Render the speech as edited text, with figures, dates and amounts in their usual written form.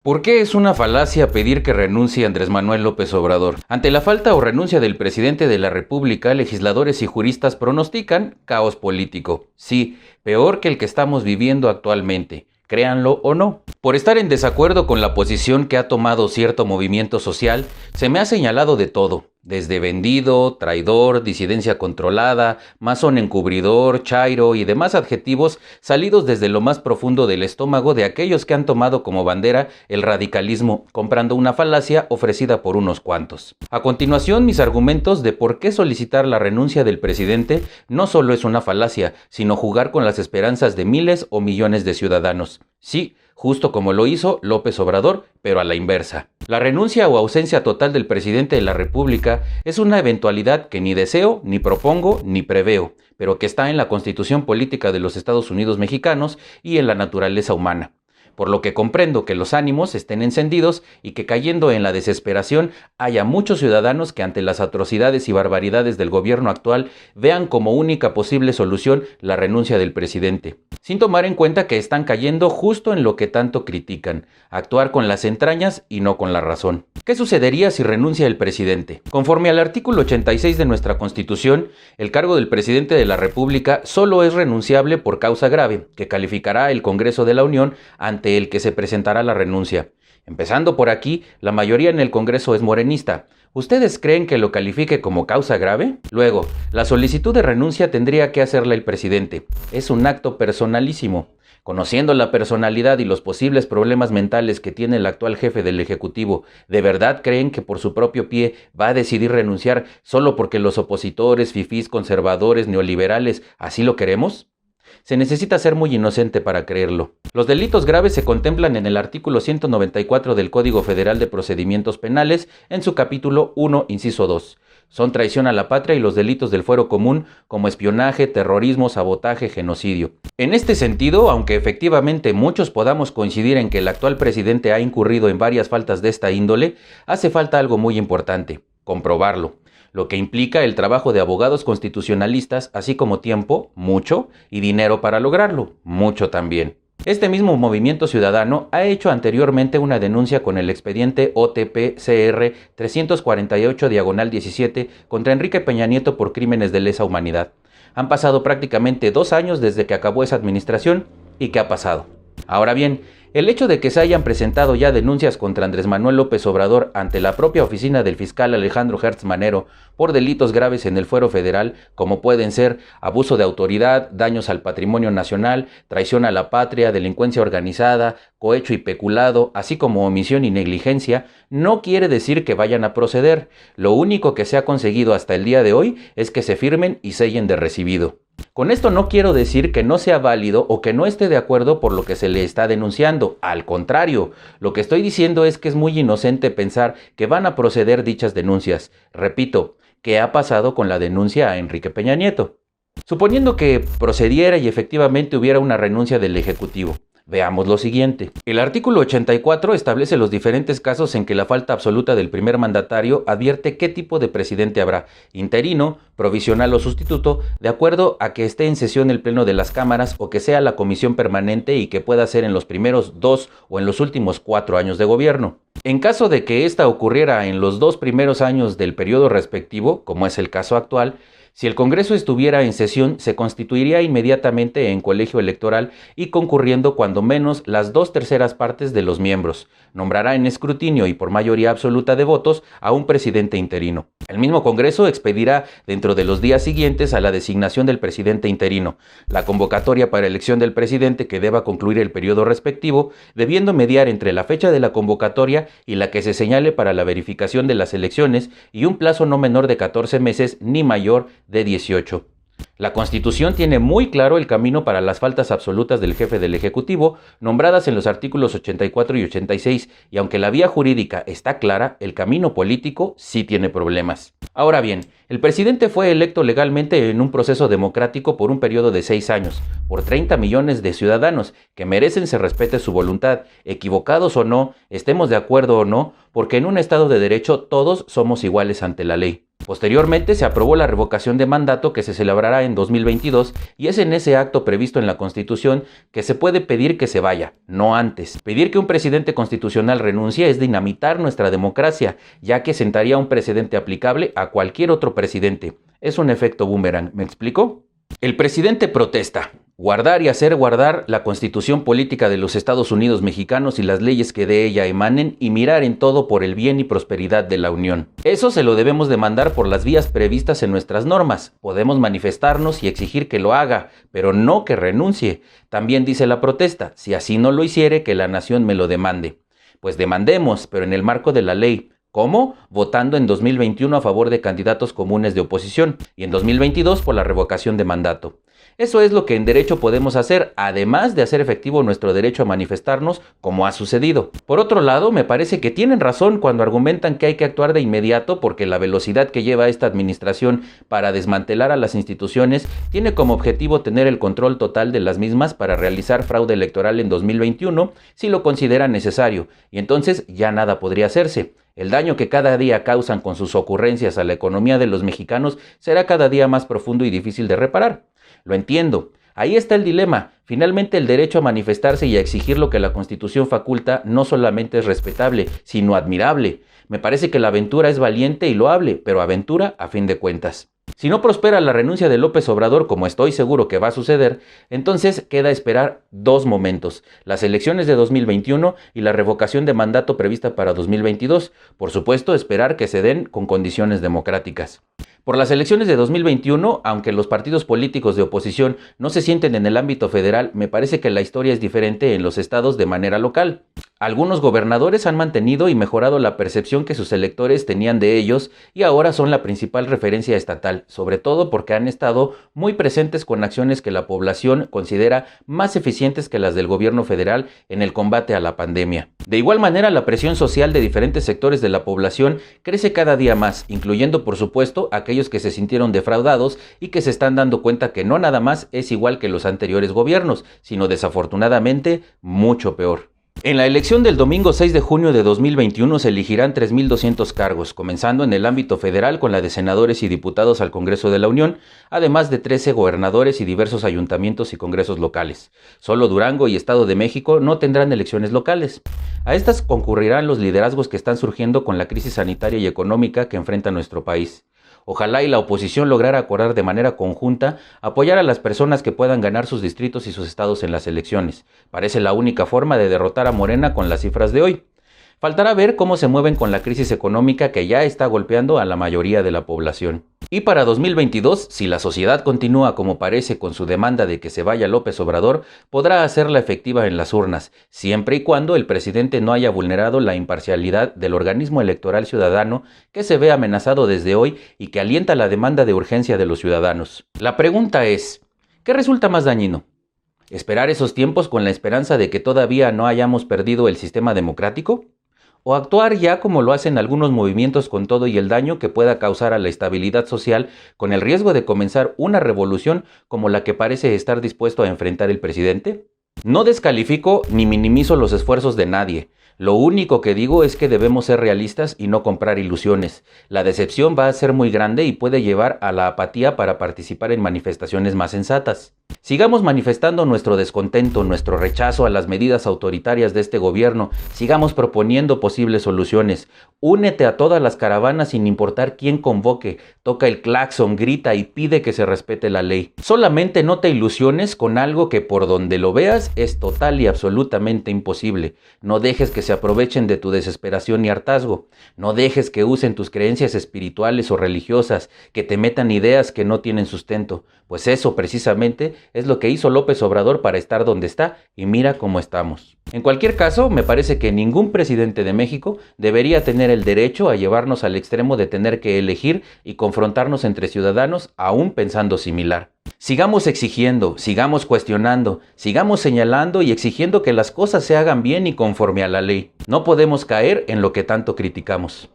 ¿Por qué es una falacia pedir que renuncie Andrés Manuel López Obrador? Ante la falta o renuncia del presidente de la República, legisladores y juristas pronostican caos político. Sí, peor que el que estamos viviendo actualmente. Créanlo o no. Por estar en desacuerdo con la posición que ha tomado cierto movimiento social, se me ha señalado de todo, desde vendido, traidor, disidencia controlada, masón encubridor, chairo y demás adjetivos salidos desde lo más profundo del estómago de aquellos que han tomado como bandera el radicalismo, comprando una falacia ofrecida por unos cuantos. A continuación, mis argumentos de por qué solicitar la renuncia del presidente no solo es una falacia, sino jugar con las esperanzas de miles o millones de ciudadanos. Sí, justo como lo hizo López Obrador, pero a la inversa. La renuncia o ausencia total del presidente de la República es una eventualidad que ni deseo, ni propongo, ni preveo, pero que está en la Constitución Política de los Estados Unidos Mexicanos y en la naturaleza humana. Por lo que comprendo que los ánimos estén encendidos y que cayendo en la desesperación haya muchos ciudadanos que ante las atrocidades y barbaridades del gobierno actual vean como única posible solución la renuncia del presidente, sin tomar en cuenta que están cayendo justo en lo que tanto critican, actuar con las entrañas y no con la razón. ¿Qué sucedería si renuncia el presidente? Conforme al artículo 86 de nuestra Constitución, el cargo del presidente de la República solo es renunciable por causa grave, que calificará el Congreso de la Unión ante el que se presentará la renuncia. Empezando por aquí, la mayoría en el Congreso es morenista. ¿Ustedes creen que lo califique como causa grave? Luego, la solicitud de renuncia tendría que hacerla el presidente. Es un acto personalísimo. Conociendo la personalidad y los posibles problemas mentales que tiene el actual jefe del Ejecutivo, ¿de verdad creen que por su propio pie va a decidir renunciar solo porque los opositores, fifís, conservadores, neoliberales, así lo queremos? Se necesita ser muy inocente para creerlo. Los delitos graves se contemplan en el artículo 194 del Código Federal de Procedimientos Penales en su capítulo 1, inciso 2. Son traición a la patria y los delitos del fuero común como espionaje, terrorismo, sabotaje, genocidio. En este sentido, aunque efectivamente muchos podamos coincidir en que el actual presidente ha incurrido en varias faltas de esta índole, hace falta algo muy importante: comprobarlo. Lo que implica el trabajo de abogados constitucionalistas, así como tiempo, mucho, y dinero para lograrlo, mucho también. Este mismo movimiento ciudadano ha hecho anteriormente una denuncia con el expediente OTP-CR 348-17 contra Enrique Peña Nieto por crímenes de lesa humanidad. Han pasado prácticamente 2 años desde que acabó esa administración, ¿y qué ha pasado? Ahora bien, el hecho de que se hayan presentado ya denuncias contra Andrés Manuel López Obrador ante la propia oficina del fiscal Alejandro Gertz Manero por delitos graves en el fuero federal, como pueden ser abuso de autoridad, daños al patrimonio nacional, traición a la patria, delincuencia organizada, cohecho y peculado, así como omisión y negligencia, no quiere decir que vayan a proceder. Lo único que se ha conseguido hasta el día de hoy es que se firmen y sellen de recibido. Con esto no quiero decir que no sea válido o que no esté de acuerdo por lo que se le está denunciando. Al contrario, lo que estoy diciendo es que es muy inocente pensar que van a proceder dichas denuncias. Repito, ¿qué ha pasado con la denuncia a Enrique Peña Nieto? Suponiendo que procediera y efectivamente hubiera una renuncia del Ejecutivo. Veamos lo siguiente. El artículo 84 establece los diferentes casos en que la falta absoluta del primer mandatario advierte qué tipo de presidente habrá: interino, provisional o sustituto, de acuerdo a que esté en sesión el pleno de las cámaras o que sea la comisión permanente y que pueda ser en los primeros 2 o en los últimos 4 años de gobierno. En caso de que esta ocurriera en los 2 primeros años del periodo respectivo, como es el caso actual, si el Congreso estuviera en sesión, se constituiría inmediatamente en colegio electoral y concurriendo cuando menos las 2/3 partes de los miembros. Nombrará en escrutinio y por mayoría absoluta de votos a un presidente interino. El mismo Congreso expedirá dentro de los días siguientes a la designación del presidente interino la convocatoria para elección del presidente que deba concluir el periodo respectivo, debiendo mediar entre la fecha de la convocatoria y la que se señale para la verificación de las elecciones y un plazo no menor de 14 meses ni mayor de 18. La Constitución tiene muy claro el camino para las faltas absolutas del jefe del Ejecutivo, nombradas en los artículos 84 y 86, y aunque la vía jurídica está clara, el camino político sí tiene problemas. Ahora bien, el presidente fue electo legalmente en un proceso democrático por un periodo de 6 años, por 30 millones de ciudadanos que merecen se respete su voluntad, equivocados o no, estemos de acuerdo o no, porque en un Estado de Derecho todos somos iguales ante la ley. Posteriormente se aprobó la revocación de mandato que se celebrará en 2022 y es en ese acto previsto en la Constitución que se puede pedir que se vaya, no antes. Pedir que un presidente constitucional renuncie es dinamitar nuestra democracia, ya que sentaría un precedente aplicable a cualquier otro presidente. Es un efecto boomerang, ¿me explico? El presidente protesta. Guardar y hacer guardar la Constitución política de los Estados Unidos mexicanos y las leyes que de ella emanen y mirar en todo por el bien y prosperidad de la Unión. Eso se lo debemos demandar por las vías previstas en nuestras normas. Podemos manifestarnos y exigir que lo haga, pero no que renuncie. También dice la protesta, si así no lo hiciere, que la nación me lo demande. Pues demandemos, pero en el marco de la ley. ¿Cómo? Votando en 2021 a favor de candidatos comunes de oposición y en 2022 por la revocación de mandato. Eso es lo que en derecho podemos hacer, además de hacer efectivo nuestro derecho a manifestarnos, como ha sucedido. Por otro lado, me parece que tienen razón cuando argumentan que hay que actuar de inmediato porque la velocidad que lleva esta administración para desmantelar a las instituciones tiene como objetivo tener el control total de las mismas para realizar fraude electoral en 2021 si lo consideran necesario, y entonces ya nada podría hacerse. El daño que cada día causan con sus ocurrencias a la economía de los mexicanos será cada día más profundo y difícil de reparar. Lo entiendo. Ahí está el dilema. Finalmente, el derecho a manifestarse y a exigir lo que la Constitución faculta no solamente es respetable, sino admirable. Me parece que la aventura es valiente y loable, pero aventura a fin de cuentas. Si no prospera la renuncia de López Obrador, como estoy seguro que va a suceder, entonces queda esperar dos momentos: las elecciones de 2021 y la revocación de mandato prevista para 2022. Por supuesto, esperar que se den con condiciones democráticas. Por las elecciones de 2021, aunque los partidos políticos de oposición no se sienten en el ámbito federal, me parece que la historia es diferente en los estados de manera local. Algunos gobernadores han mantenido y mejorado la percepción que sus electores tenían de ellos y ahora son la principal referencia estatal, sobre todo porque han estado muy presentes con acciones que la población considera más eficientes que las del gobierno federal en el combate a la pandemia. De igual manera, la presión social de diferentes sectores de la población crece cada día más, incluyendo por supuesto aquellos que se sintieron defraudados y que se están dando cuenta que no nada más es igual que los anteriores gobiernos, sino desafortunadamente mucho peor. En la elección del domingo 6 de junio de 2021 se elegirán 3.200 cargos, comenzando en el ámbito federal con la de senadores y diputados al Congreso de la Unión, además de 13 gobernadores y diversos ayuntamientos y congresos locales. Solo Durango y Estado de México no tendrán elecciones locales. A estas concurrirán los liderazgos que están surgiendo con la crisis sanitaria y económica que enfrenta nuestro país. Ojalá y la oposición lograra acordar de manera conjunta apoyar a las personas que puedan ganar sus distritos y sus estados en las elecciones. Parece la única forma de derrotar a Morena con las cifras de hoy. Faltará ver cómo se mueven con la crisis económica que ya está golpeando a la mayoría de la población. Y para 2022, si la sociedad continúa como parece con su demanda de que se vaya López Obrador, podrá hacerla efectiva en las urnas, siempre y cuando el presidente no haya vulnerado la imparcialidad del organismo electoral ciudadano que se ve amenazado desde hoy y que alienta la demanda de urgencia de los ciudadanos. La pregunta es, ¿qué resulta más dañino? ¿Esperar esos tiempos con la esperanza de que todavía no hayamos perdido el sistema democrático? ¿O actuar ya como lo hacen algunos movimientos con todo y el daño que pueda causar a la estabilidad social con el riesgo de comenzar una revolución como la que parece estar dispuesto a enfrentar el presidente? No descalifico ni minimizo los esfuerzos de nadie. Lo único que digo es que debemos ser realistas y no comprar ilusiones. La decepción va a ser muy grande y puede llevar a la apatía para participar en manifestaciones más sensatas. Sigamos manifestando nuestro descontento, nuestro rechazo a las medidas autoritarias de este gobierno. Sigamos proponiendo posibles soluciones. Únete a todas las caravanas sin importar quién convoque. Toca el claxon, grita y pide que se respete la ley. Solamente no te ilusiones con algo que por donde lo veas es total y absolutamente imposible. No dejes que se aprovechen de tu desesperación y hartazgo. No dejes que usen tus creencias espirituales o religiosas, que te metan ideas que no tienen sustento. Pues eso precisamente es lo que hizo López Obrador para estar donde está y mira cómo estamos. En cualquier caso, me parece que ningún presidente de México debería tener el derecho a llevarnos al extremo de tener que elegir y confrontarnos entre ciudadanos aún pensando similar. Sigamos exigiendo, sigamos cuestionando, sigamos señalando y exigiendo que las cosas se hagan bien y conforme a la ley. No podemos caer en lo que tanto criticamos.